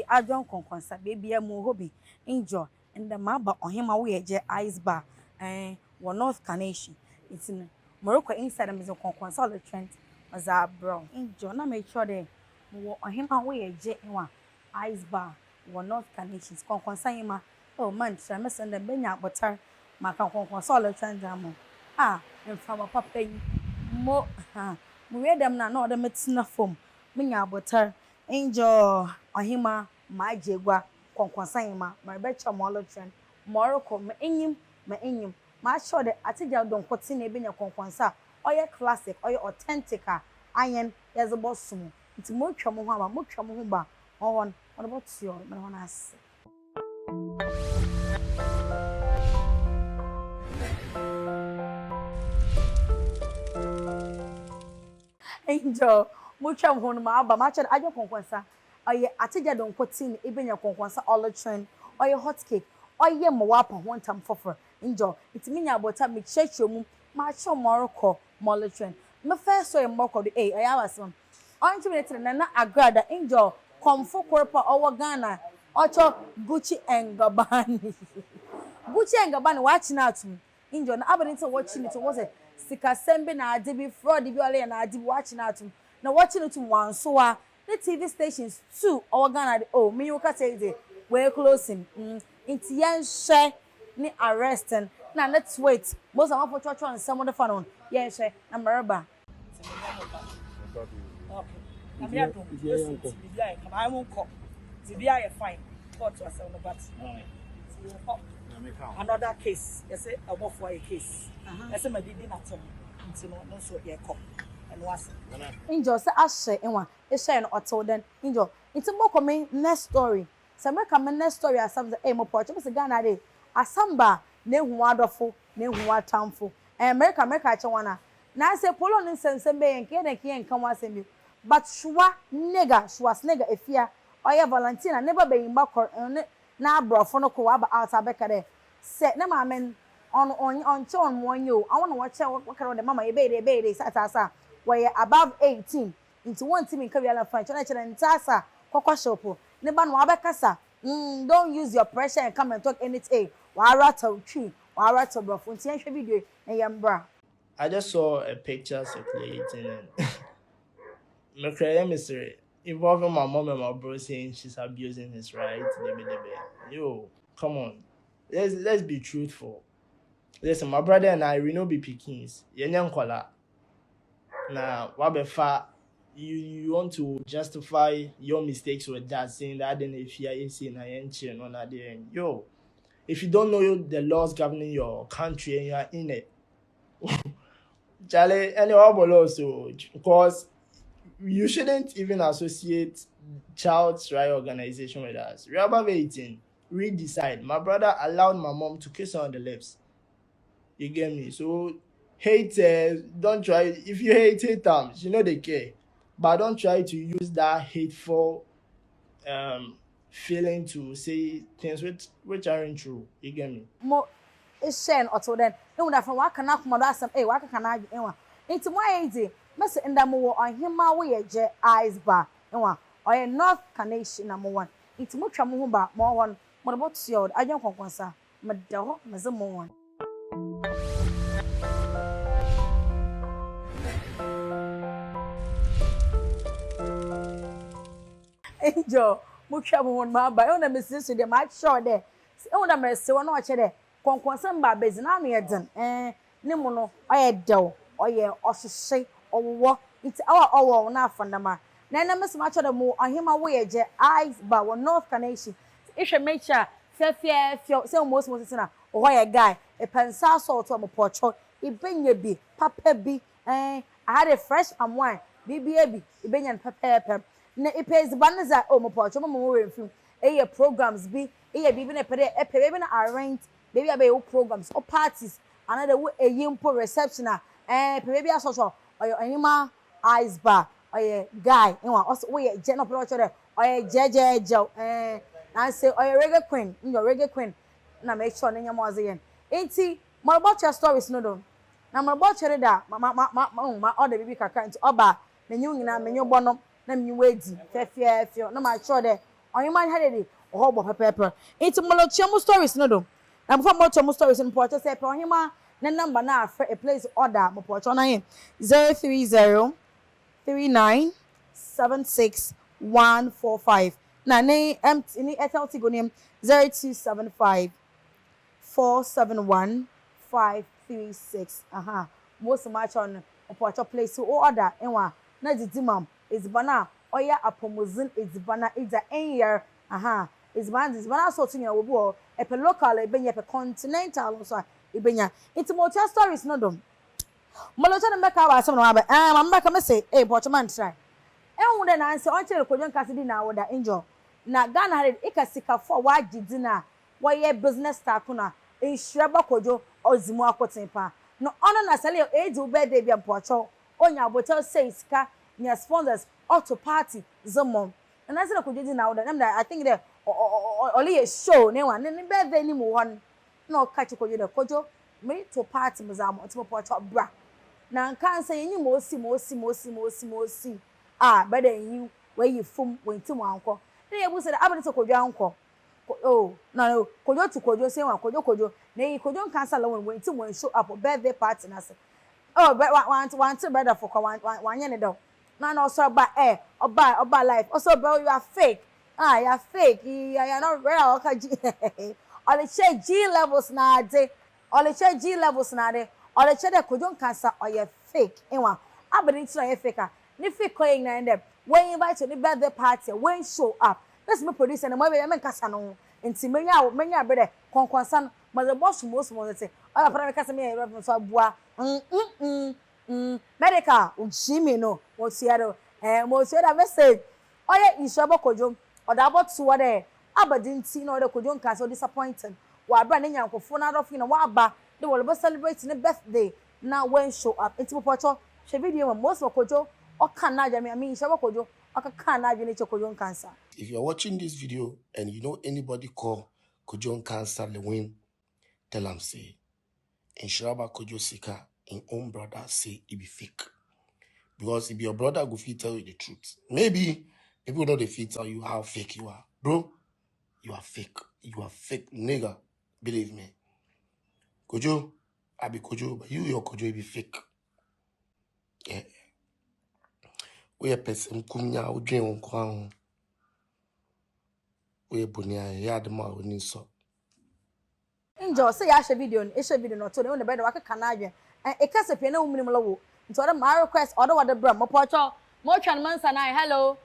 I don't conquer baby a mo hobby enjoy and the maba on him away je ice bar one North Carnation. It's in Morocco inside them is a conquer trend as a brown enjoy na make sure they mo on him away je one ice bar one North Carnations conquer him oh man try me send them benya butter ma kan conquer solid trend am and from a papa mo mo read them na no them it's na form benya butter enjoy ohima ma jegwa konkonsan ma becha mo lo trend Morocco ma enyim ma sure the ATiGYA don kwoti na ebenya konkonsa oye classic oye authentic ayen yezebo sumu nti mo twa mo ho aba mo twa mo ho ba on about your me won as enjoy mo twa mo ho no ma aba ma sure ajo konkonsa oye ATiGYA don kwoti na ebenya konkonsa all trend oye hot cake oye mo wapa one time for enjoy it mean abota me church mu ma cho Morocco mole trend me first so Morocco the oya wasom on 2 minutes na agrada enjoy comfo korpa owo Ghana ocho Gucci and Gabbani Gucci and Gabbani watch na atum enjoy na abani to watching it was a sika sembe na ade bi fraud bi ole na ade watch na atum na watching it one so the TV stations too owo Ghana me you can say it we closing into yan share ni arresting na let's wait most of our church and some of the fun on yeah share na Nhyiraba okay na I won't call ATiGYA fine court was on but another case you say about for a case I say my did not until no so yeah call and was enjoy say ashe enwa e share no hotel then enjoy it's more coming next story say make come next story as some say mo porch say Ghana dey asamba na ehu adofo na ehu atamfo America che wana na say polo no nsensem be yenke na ke yenka wasemi but shuwa nega efia oya Valentina never be yimba na abrofo no ko aba out abeka de say na ma men on che on monyo I want to watch wakara de mama e be sata we above 18 into one team in Kaviala fan chana ntasa kokwa shop ne ba no abekasa don't use your pressure and come and talk anything wa rattle tree wa rattle brofo nti en hwe video na yembra. I just saw a picture circulating and my credit mystery involving my mom and my bro saying she's abusing his rights. Yo, come on. Let's be truthful. Listen, my brother and I, we no be pickings. Yenyankwala. Now, wabefa, you want to justify your mistakes with that, saying that then if you are saying I ain't cheating on that day. Yo, if you don't know the laws governing your country and you are in it, Charlie, anyone also, because you shouldn't even associate child's right organization with us. We're above 18. We decide. My brother allowed my mom to kiss her on the lips. You get me? So, haters, don't try. If you hate them, you know they care. But don't try to use that hateful feeling to say things which aren't true. You get me? Mo is share auto then. No that from waka na kuma do asem waka kana enwa. Nti mo ayi mess nda mo on hima we je ice bar enwa. Oye North Carnation na mo one. Nti mo twa mo ho ba mo won. Mo bo tio ajen konkonsa. Me da ho me ze mo one. Enjoy mo twa mo won ma ba. E na me sisi de ma sure there. E na me se won o che there. Konkonsan ba bezi na no yeden ne mu no oye dew oye osese owo nti owo na afandama na mesema cho de mu ahema wo ye je ice ba wo North Carnation ihwe mecha fefie se mo na wo ye guy e pensa salt o mo pocho ibenya bi papa bi I had a fresh palm wine bibi ibenya papa na ipezi banza o mo pocho mo wo remfim programs bi bibi na pede baby na arrange baby abe programs or parties another way a yimpo reception baby aso or anima ice bar or guy also we general producer or jeje and say or reggae queen na make sure na nyamo azen enti more about your stories no do na mo bo chere da ma order bibi kakra nti oba na nyu nyina menyu bono na menyu wedi fefefeo na ma sure de onyuma hadede oho bo pepepe nti mo lo chiamu stories no do na before mo chiamu stories no po say pe onyuma na number na afa a place order mo po na hin 030 3976145 na ni ni SLT go name 0275 471536 most match on opocho place so order enwa na didimam ezibana oya apomozin ezibana ida enyer ezibana so tunya wo bo epe local ebenya epe continental so ebenya intimotia stories no dom molocha na meka ba asem no aba mama ka me say pocho man try enwu de na anse on chere kojo nkase di na woda enjoy na Ghana had ikasika for wagidi na woye business takuna Nhyiraba Kojo ozimu akotempa no ono na sale age birthday bia mpocho onya abotel say sika nya sponsors auto party zomo and I said Kojo di na woda I think the only a show ne one ne birthday ni mu won no catch Kojo de Kojo me to party muzamo otimo pocho bra na nkan say yin mosi better you where you fum when to anko na yebu say abade to Kojo anko oh no Kojo to Kojo say one Kojo na yi Kojo cancel when to when show up birthday party na say oh but want to brother for one yen do na no so ba oba life also bro you are fake you are fake you are not real okay all the check G levels na de all the check G levels na de all the check the Kojo cancel or you fake enwa abade to you fake ni fake coin na dem when invite to the birthday party when show up let's me produce and mo be me kasa no enti menya be de konkonsan ma the boss most say all para me kasa me reference abua medical ujimi no mo siaro mo siaro message oye Nhyiraba Kojo odabo to de abadinti no de Kojo nka so disappointed wa bra ne nyankofo na adofo na wa ba de wo be celebrate ne birthday na when show up enti pocho she video most of Kojo o kan na jami ami Nhyiraba Kojo o kan na jami ne Kojo cancer. If you're watching this video and you know anybody called Kojo cancer Liwin, tell him say Nhyiraba Kojo Sika in own brother say it be fake. Because if your brother go fit tell you the truth, maybe people know they fit tell you how fake you are. Bro, you are fake. You are fake nigga. Believe me. Kojo, I be Kojo, but your Kojo be fake. Yeah. We a person kumnya udre on we bunia yadma woni so. Injo say ya share video no to ne be de waka kanadwe e kase pe na umunim lawo nti ore my request order what the bra mo pocho mo twan mansa nai hello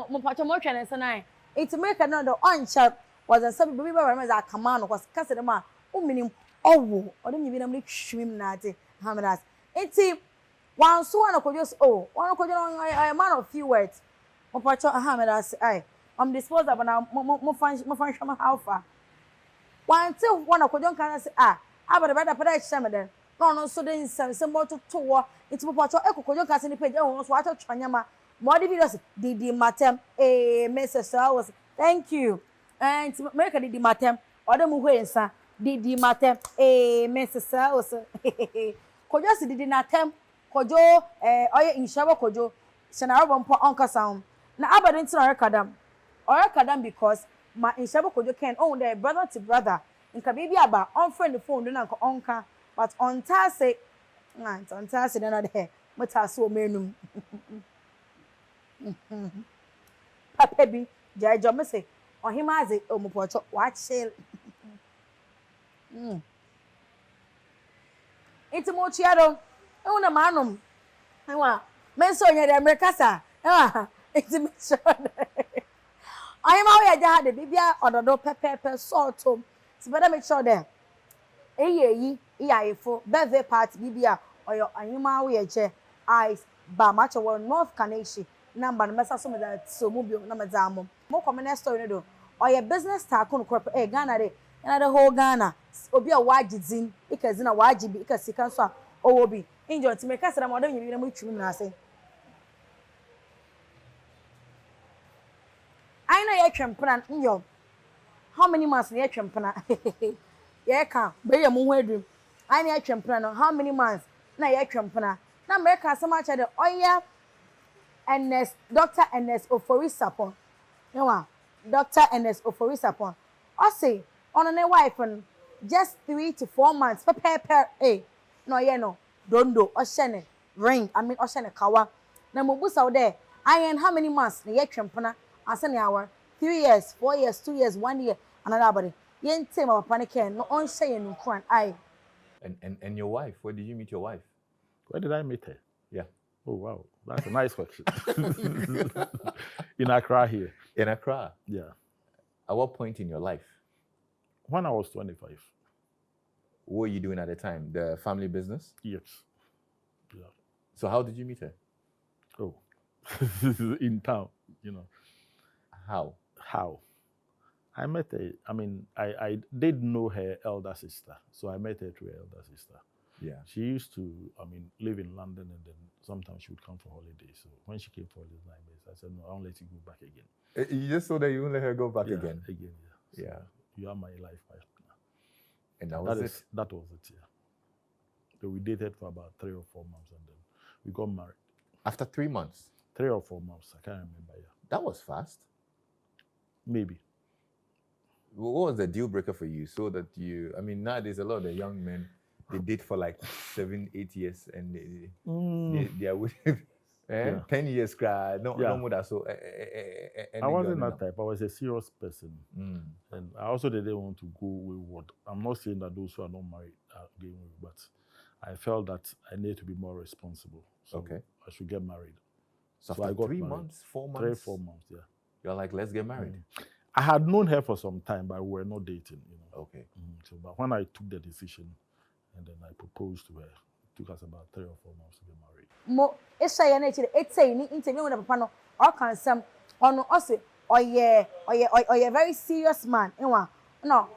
mo pocho mo twan nsa nai it make no the oncha was a sabi bibi ba me za kama no cause kase de ma umunim owo ore nyi bi na me twim na ate hamadas enti wan so na Kojo wan Kojo no man of few words mo pocho hamadas I'm disposable now mo fan shama how far one till one Kojo can say abade better pray shame den no so den sem mo to it mo pocho Kojo can say ni page won so ato twanyama mo the videos didi matem message was thank you and make didi matem order mu hwensa didi matem message was Kojo si didi natem Kojo oye Nhyiraba Kojo senaro mpo onka sound na abade ntina rekadam or kadam because my Nhyiraba Kojo can own their brother to brother in kabibi aba on friend the phone na nko onka but on tase na there mutaso menum papa bi jajo me say ohimaze omupocho wa chill iti mo chiado una manum enwa menso nya de amerikasa iti me chiado I am aware that the bibia ododo pepe salt to better make sure there ifo birthday party bibia or your anima aware che eyes ba match of North Kaneshi number messa so that so mobile na mazamo mo comment story no do or your business tycoon crop Ghana de na the whole Ghana obi a wagidin ikazina wagibi ikasika so owobi injo to make us na modern you na mo twum na say I know you're tramping yo. How many months near trampana? Yeah, can be a moon dream. I near champion. How many months? Na ye champion. Na America so much the oya NS Dr. NS Oforisapon. You know, Dr. NS Oforisapon. I say on a wife and just 3 to 4 months. Per no ye no. Dondo Oshene ring. I mean Oshene kawa. Na mubusa out there. I how many months? Na ye champion. Asani hour. 3 years, 4 years, 2 years, 1 year. Another body. Yen team of panic no on say in Kran. I. And your wife? Where did you meet your wife? Where did I meet her? Yeah. Oh wow, that's a nice question. In Accra here. In Accra? Yeah. At what point in your life? When I was 25. What were you doing at the time? The family business? Yes. Yeah. So how did you meet her? Oh, in town, you know. How? I met her. I mean, I did know her elder sister, so I met her through her elder sister. Yeah. She used to, live in London, and then sometimes she would come for holidays. So when she came for holidays, 9 days, I said, no, I won't let you go back again. You just saw that you won't let her go back again? Again, yeah. So yeah. You are my life partner. And that was it? That was it, yeah. So we dated for about 3 or 4 months, and then we got married. After 3 months? 3 or 4 months, I can't remember, yeah. That was fast. Maybe. What was the deal breaker for you? So that nowadays a lot of the young men, they date for like 7, 8 years, and they are with 10 years cry. No more that. So I wasn't that type. I was a serious person, and I also didn't want to go wayward. I'm not saying that those who are not married are going wayward, but I felt that I need to be more responsible. So I should get married. So after I got 3 months, 4 months, 3, 4 months, yeah. You're like, let's get married. I had known her for some time, but we were not dating, you know. Okay. So, but when I took the decision, and then I proposed to her, it took us about 3 or 4 months to get married. Mo, it's say ni interview with the papa no, or can some, or also, or a very serious man, no,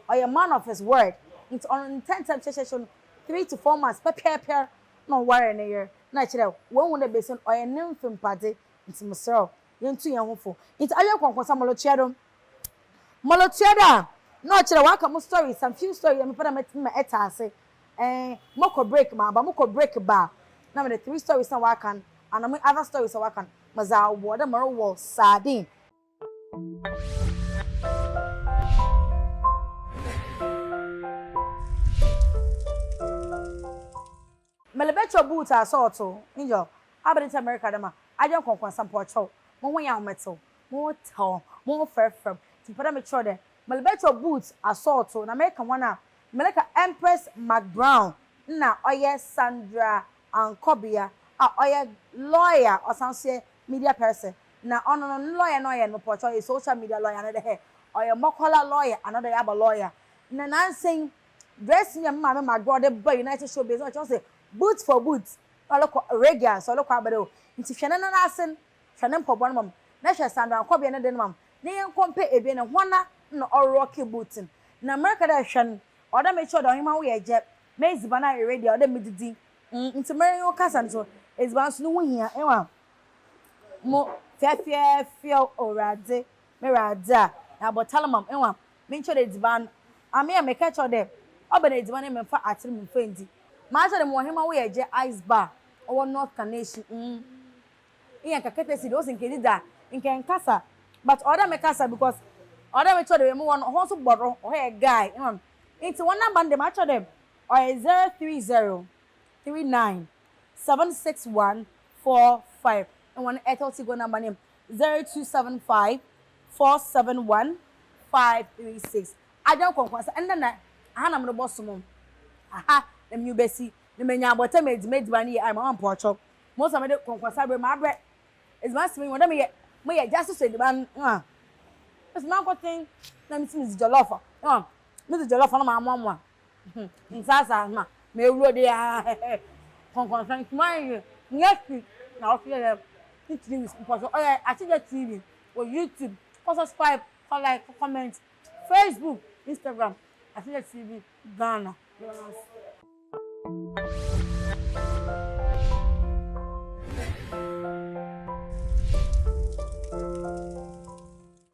or a man of his word. It's on intensive session 3 to 4 months, pair, no worry in a year. Natural, one would be son or a nymph party, it's Musro, into your home for. It's all your conquest, Molotiada, no, welcome story, some few stories, and put them at my etase. Moko break ma, but moko break bar. Now the 3 stories na wakan, and I mean other stories na wakan. Maza water maro wall sardine. Melebecho boot are sort of in your Aberdeen America dema. I don't conquer some porcho. More young metal, more tall, more fair from. To put them a chode. Melebecho boots are sort of. Na make one now. Meleka Empress McBrown na oye Sandra and Kobia oye lawyer or some say media person na ono lawyer no portray a social media lawyer another here oye mokola lawyer another yaba lawyer na saying dressing your mama McBrown the boy United Showbiz no say boots for boots look regular so look abado nti hwene na asen hwene mpobon mom na hwe Sandra and Kobia na den mom na yen compare ebe na hwana na rocky booting na America da hwen Oda make sure that him we eje me zibana ready oda me didi nti mere yo kasa nso eziban so no hu hia enwa mo fefie orade me rada na botalamam enwa me ncho de ziban ame ya make sure de oba na ziban me fa atire me fa ndi ma sha de mo him we eje ice bar owo North Canation iya kakete si do sin kedida nke nkasa but oda me kasa because oda me sure de me won ho so gboro o he guy enwa It's one number them actually them or 03039761445 and one ATiGYA number name 0275471536. I don't conquer and then I am the boss mom. Aha, them you besi the menya bottom made money I'm on porch. Most of the conquer my bread is must me when me just say the man it's my thing let me see Miss Jollofa. Mr. Jollof on my mama. Insasa, ma, me road ya. Thank my next week. Now, it's because ATiGYA TV or YouTube. Subscribe, like, comment, Facebook, Instagram. ATiGYA TV, Ghana.